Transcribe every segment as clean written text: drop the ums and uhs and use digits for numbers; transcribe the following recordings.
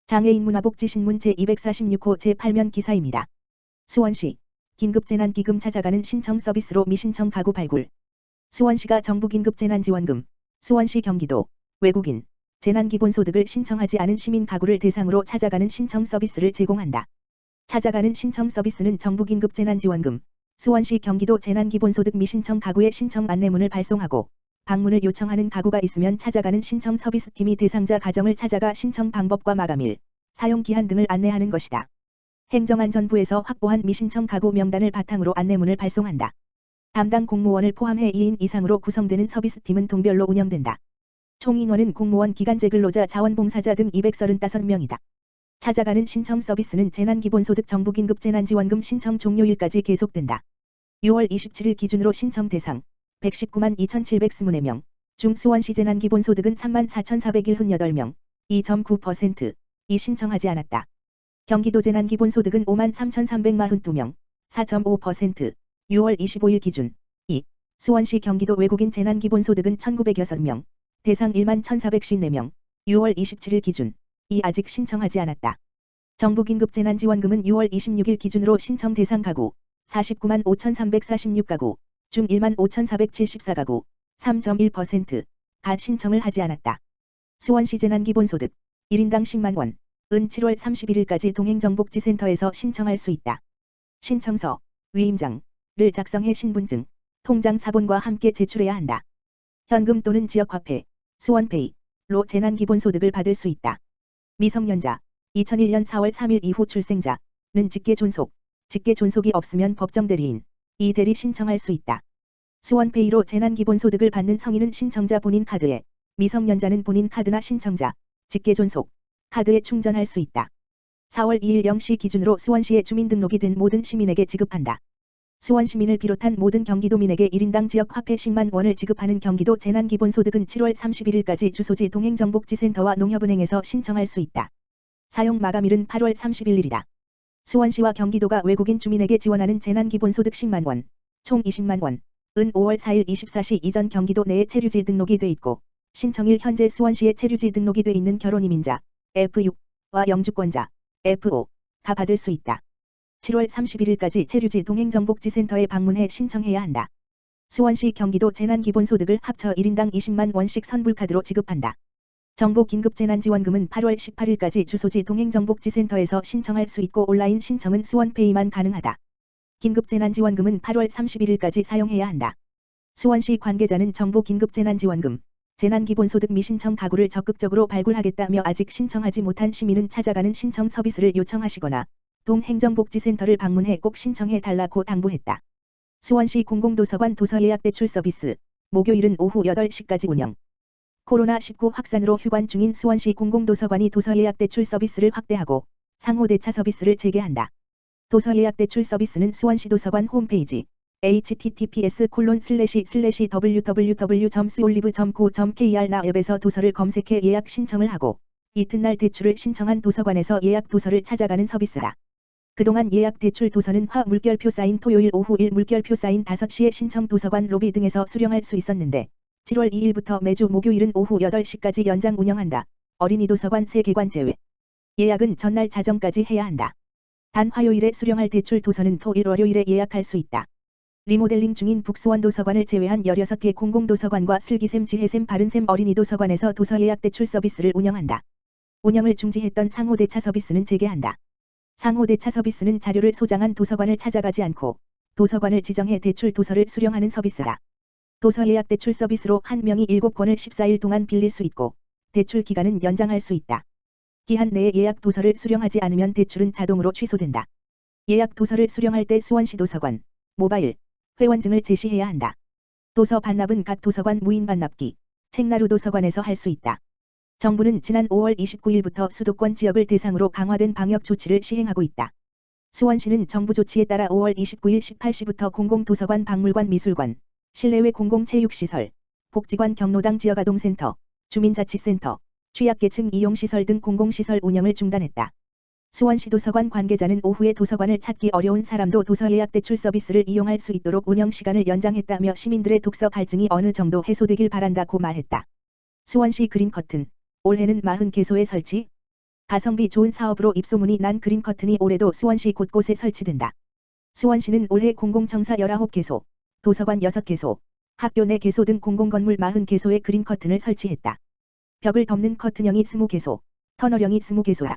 장애인 문화복지신문 제246호 제8면 기사입니다. 수원시 긴급재난기금 찾아가는 신청 서비스로 미신청 가구 발굴. 수원시가 정부 긴급재난지원금, 수원시 경기도, 외국인, 재난기본소득을 신청하지 않은 시민 가구를 대상으로 찾아가는 신청 서비스를 제공한다. 찾아가는 신청 서비스는 정부 긴급재난지원금, 수원시 경기도 재난기본소득 미신청 가구의 신청 안내문을 발송하고 방문을 요청하는 가구가 있으면 찾아가는 신청 서비스팀이 대상자 가정을 찾아가 신청 방법과 마감일, 사용기한 등을 안내하는 것이다. 행정안전부에서 확보한 미신청 가구 명단을 바탕으로 안내문을 발송한다. 담당 공무원을 포함해 2인 이상으로 구성되는 서비스팀은 동별로 운영된다. 총 인원은 공무원, 기간제 근로자, 자원봉사자 등 235명이다. 찾아가는 신청 서비스는 재난기본소득 정부 긴급재난지원금 신청 종료일까지 계속된다. 6월 27일 기준으로 신청 대상 119만 2,724명, 중 수원시 재난기본소득은 34,478명, 2.9%, 이 신청하지 않았다. 경기도 재난기본소득은 5만 3,342명, 4.5%, 6월 25일 기준. 2. 수원시 경기도 외국인 재난기본소득은 1,906명, 대상 1만 1,454명, 6월 27일 기준. 2. 아직 신청하지 않았다. 정부 긴급재난지원금은 6월 26일 기준으로 신청 대상 가구 49만 5,346가구, 중 1만 5,474가구, 3.1%가 신청을 하지 않았다. 수원시 재난기본소득 1인당 10만 원, 은 7월 31일까지 동행정복지센터에서 신청할 수 있다. 신청서, 위임장을 작성해 신분증, 통장 사본과 함께 제출해야 한다. 현금 또는 지역화폐, 수원페이로 재난기본소득을 받을 수 있다. 미성년자, 2001년 4월 3일 이후 출생자는 직계존속이 없으면 법정대리인, 이 대리 신청할 수 있다. 수원페이로 재난기본소득을 받는 성인은 신청자 본인 카드에, 미성년자는 본인 카드나 신청자, 직계존속, 카드에 충전할 수 있다. 4월 2일 0시 기준으로 수원시에 주민등록이 된 모든 시민에게 지급한다. 수원시민을 비롯한 모든 경기도민에게 1인당 지역화폐 10만 원을 지급하는 경기도 재난기본소득은 7월 31일까지 주소지 동행정복지센터와 농협은행에서 신청할 수 있다. 사용 마감일은 8월 31일이다. 수원시와 경기도가 외국인 주민에게 지원하는 재난기본소득 10만 원, 총 20만 원, 은 5월 4일 24시 이전 경기도 내에 체류지 등록이 돼 있고 신청일 현재 수원시에 체류지 등록이 돼 있는 결혼이민자 F6와 영주권자 F5가 받을 수 있다. 7월 31일까지 체류지 동행정복지센터에 방문해 신청해야 한다. 수원시 경기도 재난기본소득을 합쳐 1인당 20만 원씩 선불카드로 지급한다. 정부 긴급재난지원금은 8월 18일까지 주소지 동행정복지센터에서 신청할 수 있고 온라인 신청은 수원페이만 가능하다. 긴급재난지원금은 8월 31일까지 사용해야 한다. 수원시 관계자는 정부 긴급재난지원금, 재난기본소득 미신청 가구를 적극적으로 발굴하겠다며 아직 신청하지 못한 시민은 찾아가는 신청 서비스를 요청하시거나 동행정복지센터를 방문해 꼭 신청해 달라고 당부했다. 수원시 공공도서관 도서예약대출 서비스, 목요일은 오후 8시까지 운영. 코로나19 확산으로 휴관 중인 수원시 공공도서관이 도서예약대출 서비스를 확대하고 상호대차 서비스를 재개한다. 도서예약대출 서비스는 수원시 도서관 홈페이지 https://www.suolive.co.kr 앱에서 도서를 검색해 예약 신청을 하고 이튿날 대출을 신청한 도서관에서 예약 도서를 찾아가는 서비스다. 그동안 예약 대출 도서는 화 물결표 사인 토요일 오후 1 물결표 사인 5시에 신청 도서관 로비 등에서 수령할 수 있었는데 7월 2일부터 매주 목요일은 오후 8시까지 연장 운영한다. 어린이 도서관 3개관 제외. 예약은 전날 자정까지 해야 한다. 단 화요일에 수령할 대출 도서는 토 일 월요일에 예약할 수 있다. 리모델링 중인 북수원 도서관을 제외한 16개 공공도서관과 슬기샘, 지혜샘, 바른샘 어린이 도서관에서 도서 예약 대출 서비스를 운영한다. 운영을 중지했던 상호대차 서비스는 재개한다. 상호대차 서비스는 자료를 소장한 도서관을 찾아가지 않고 도서관을 지정해 대출 도서를 수령하는 서비스다. 도서 예약 대출 서비스로 한 명이 7권을 14일 동안 빌릴 수 있고 대출 기간은 연장할 수 있다. 기한 내에 예약 도서를 수령하지 않으면 대출은 자동으로 취소된다. 예약 도서를 수령할 때 수원시 도서관, 모바일, 회원증을 제시해야 한다. 도서 반납은 각 도서관 무인 반납기, 책나루 도서관에서 할 수 있다. 정부는 지난 5월 29일부터 수도권 지역을 대상으로 강화된 방역 조치를 시행하고 있다. 수원시는 정부 조치에 따라 5월 29일 18시부터 공공도서관, 박물관, 미술관, 실내외 공공체육시설, 복지관, 경로당, 지역아동센터, 주민자치센터, 취약계층 이용시설 등 공공시설 운영을 중단했다. 수원시 도서관 관계자는 오후에 도서관을 찾기 어려운 사람도 도서 예약 대출 서비스를 이용할 수 있도록 운영 시간을 연장했다며 시민들의 독서 갈증이 어느 정도 해소되길 바란다고 말했다. 수원시 그린커튼, 올해는 40개소의 설치, 가성비 좋은 사업으로 입소문이 난 그린 커튼이 올해도 수원시 곳곳에 설치된다. 수원시는 올해 공공청사 19개소, 도서관 6개소, 학교 내 개소 등 공공건물 40개소에 그린 커튼을 설치했다. 벽을 덮는 커튼형이 20개소, 터널형이 20개소야.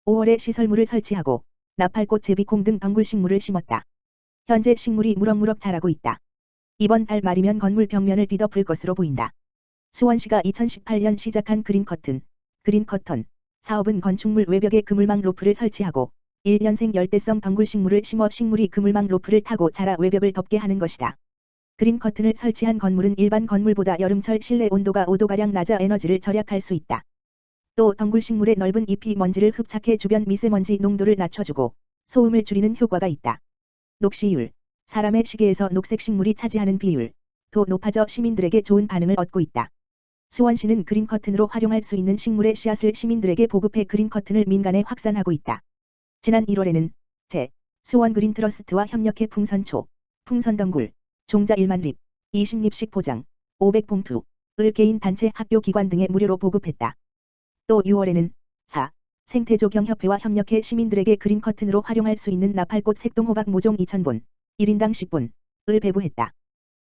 5월에 시설물을 설치하고 나팔꽃 제비콩 등 덩굴식물을 심었다. 현재 식물이 무럭무럭 자라고 있다. 이번 달 말이면 건물 벽면을 뒤덮을 것으로 보인다. 수원시가 2018년 시작한 그린 커튼 사업은 건축물 외벽에 그물망 로프를 설치하고 1년생 열대성 덩굴식물을 심어 식물이 그물망 로프를 타고 자라 외벽을 덮게 하는 것이다. 그린 커튼을 설치한 건물은 일반 건물보다 여름철 실내 온도가 5도가량 낮아 에너지를 절약할 수 있다. 또 덩굴식물의 넓은 잎이 먼지를 흡착해 주변 미세먼지 농도를 낮춰주고 소음을 줄이는 효과가 있다. 녹시율, 사람의 시계에서 녹색 식물이 차지하는 비율도 높아져 시민들에게 좋은 반응을 얻고 있다. 수원시는 그린 커튼으로 활용할 수 있는 식물의 씨앗을 시민들에게 보급해 그린 커튼을 민간에 확산하고 있다. 지난 1월에는 수원 그린 트러스트와 협력해 풍선초, 풍선덩굴, 종자 1만 립, 20립씩 포장, 500봉투,을 개인 단체 학교 기관 등에 무료로 보급했다. 또 6월에는 생태조경협회와 협력해 시민들에게 그린 커튼으로 활용할 수 있는 나팔꽃 색동호박 모종 2,000본, 1인당 10본을 배부했다.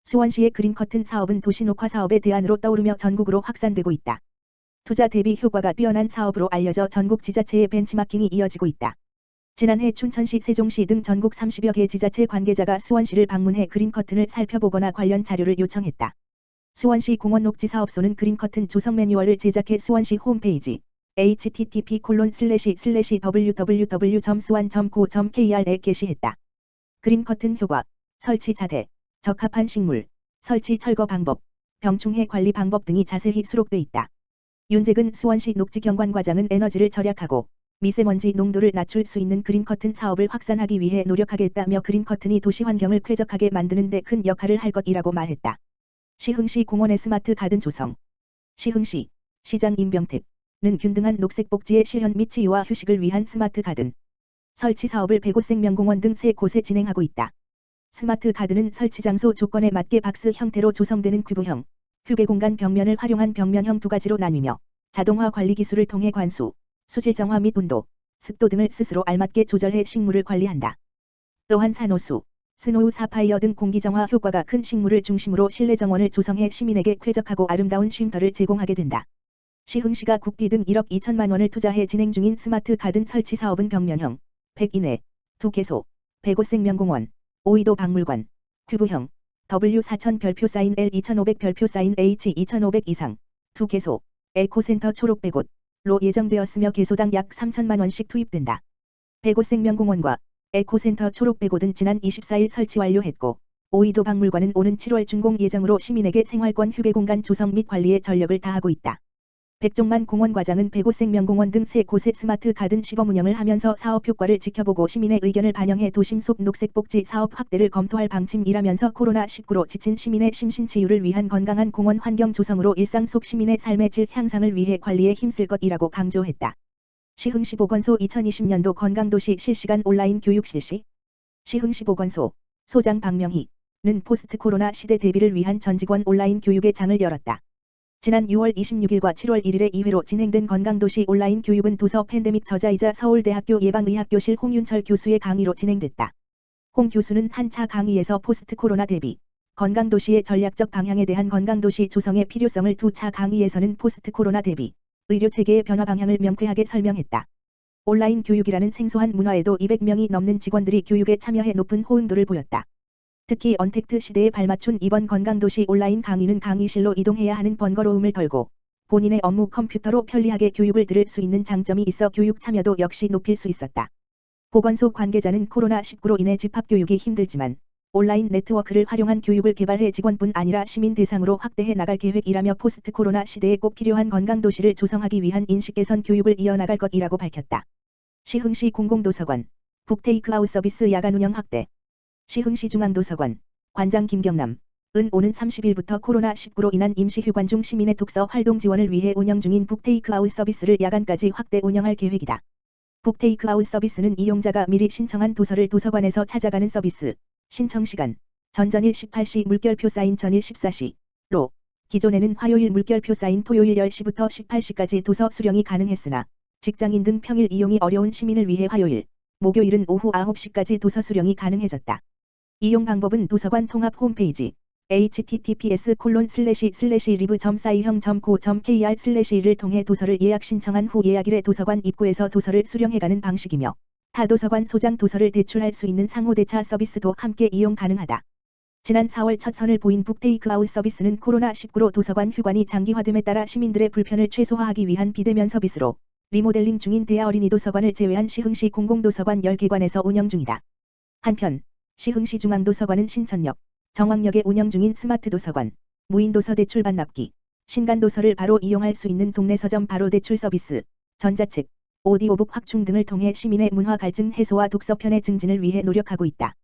수원시의 그린 커튼 사업은 도시 녹화 사업의 대안으로 떠오르며 전국으로 확산되고 있다. 투자 대비 효과가 뛰어난 사업으로 알려져 전국 지자체의 벤치마킹이 이어지고 있다. 지난해 춘천시, 세종시 등 전국 30여 개 지자체 관계자가 수원시를 방문해 그린 커튼을 살펴보거나 관련 자료를 요청했다. 수원시 공원녹지사업소는 그린 커튼 조성 매뉴얼을 제작해 수원시 홈페이지 http://www.suan.go.kr에 게시했다. 그린 커튼 효과, 설치 자재, 적합한 식물, 설치 철거 방법, 병충해 관리 방법 등이 자세히 수록돼 있다. 윤재근 수원시 녹지경관과장은 에너지를 절약하고 미세먼지 농도를 낮출 수 있는 그린 커튼 사업을 확산하기 위해 노력하겠다며 그린 커튼이 도시 환경을 쾌적하게 만드는 데 큰 역할을 할 것이라고 말했다. 시흥시 공원의 스마트 가든 조성. 시흥시 시장 임병택는 균등한 녹색 복지의 실현 및 치유와 휴식을 위한 스마트 가든 설치 사업을 100곳 생명공원 등 3곳에 진행하고 있다. 스마트 가든은 설치 장소 조건에 맞게 박스 형태로 조성되는 큐브형, 휴게공간 벽면을 활용한 벽면형 2가지로 나뉘며 자동화 관리 기술을 통해 관수, 수질 정화 및 온도, 습도 등을 스스로 알맞게 조절해 식물을 관리한다. 또한 산호수, 스노우 사파이어 등 공기 정화 효과가 큰 식물을 중심으로 실내 정원을 조성해 시민에게 쾌적하고 아름다운 쉼터를 제공하게 된다. 시흥시가 국비 등 1억 2천만 원을 투자해 진행 중인 스마트 가든 설치 사업은 벽면형, 100이내, 2개소, 100곳 생명공원, 오이도 박물관, 큐브형, W4000 별표 사인 L2500 별표 사인 H2500 이상, 2개소, 에코센터 초록 100곳로 예정되었으며 개소당 약 3천만 원씩 투입된다. 100곳 생명공원과 에코센터 초록 100곳은 지난 24일 설치 완료했고, 오이도 박물관은 오는 7월 준공 예정으로 시민에게 생활권 휴게공간 조성 및 관리에 전력을 다하고 있다. 백종만 공원과장은 100곳 생명공원 등 3곳의 스마트 가든 시범 운영을 하면서 사업 효과를 지켜보고 시민의 의견을 반영해 도심 속 녹색복지 사업 확대를 검토할 방침이라면서 코로나19로 지친 시민의 심신치유를 위한 건강한 공원 환경 조성으로 일상 속 시민의 삶의 질 향상을 위해 관리에 힘쓸 것이라고 강조했다. 시흥시 보건소 2020년도 건강도시 실시간 온라인 교육 실시. 시흥시 보건소 소장 박명희는 포스트 코로나 시대 대비를 위한 전 직원 온라인 교육의 장을 열었다. 지난 6월 26일과 7월 1일에 2회로 진행된 건강도시 온라인 교육은 도서 팬데믹 저자이자 서울대학교 예방의학교실 홍윤철 교수의 강의로 진행됐다. 홍 교수는 한 차 강의에서 포스트 코로나 대비, 건강도시의 전략적 방향에 대한 건강도시 조성의 필요성을, 두 차 강의에서는 포스트 코로나 대비, 의료체계의 변화 방향을 명쾌하게 설명했다. 온라인 교육이라는 생소한 문화에도 200명이 넘는 직원들이 교육에 참여해 높은 호응도를 보였다. 특히 언택트 시대에 발맞춘 이번 건강도시 온라인 강의는 강의실로 이동해야 하는 번거로움을 덜고 본인의 업무 컴퓨터로 편리하게 교육을 들을 수 있는 장점이 있어 교육 참여도 역시 높일 수 있었다. 보건소 관계자는 코로나19로 인해 집합교육이 힘들지만 온라인 네트워크를 활용한 교육을 개발해 직원뿐 아니라 시민 대상으로 확대해 나갈 계획이라며 포스트 코로나 시대에 꼭 필요한 건강도시를 조성하기 위한 인식 개선 교육을 이어나갈 것이라고 밝혔다. 시흥시 공공도서관, 북테이크아웃 서비스 야간 운영 확대. 시흥시 중앙도서관, 관장 김경남은 오는 30일부터 코로나19로 인한 임시휴관 중 시민의 독서 활동 지원을 위해 운영 중인 북테이크아웃 서비스를 야간까지 확대 운영할 계획이다. 북테이크아웃 서비스는 이용자가 미리 신청한 도서를 도서관에서 찾아가는 서비스, 신청시간, 전전일 18시 물결표 사인 전일 14시로, 기존에는 화요일 물결표 사인 토요일 10시부터 18시까지 도서 수령이 가능했으나, 직장인 등 평일 이용이 어려운 시민을 위해 화요일, 목요일은 오후 9시까지 도서 수령이 가능해졌다. 이용 방법은 도서관 통합 홈페이지 https://live.사이형.co.kr/를 통해 도서를 예약 신청한 후 예약일에 도서관 입구에서 도서를 수령해가는 방식이며 타 도서관 소장 도서를 대출할 수 있는 상호대차 서비스도 함께 이용 가능하다. 지난 4월 첫 선을 보인 북테이크아웃 서비스는 코로나19로 도서관 휴관이 장기화됨에 따라 시민들의 불편을 최소화하기 위한 비대면 서비스로 리모델링 중인 대하 어린이 도서관을 제외한 시흥시 공공도서관 10개관에서 운영 중이다. 한편 시흥시 중앙도서관은 신천역, 정왕역에 운영 중인 스마트 도서관, 무인도서 대출 반납기, 신간도서를 바로 이용할 수 있는 동네 서점 바로 대출 서비스, 전자책, 오디오북 확충 등을 통해 시민의 문화 갈증 해소와 독서 편의 증진을 위해 노력하고 있다.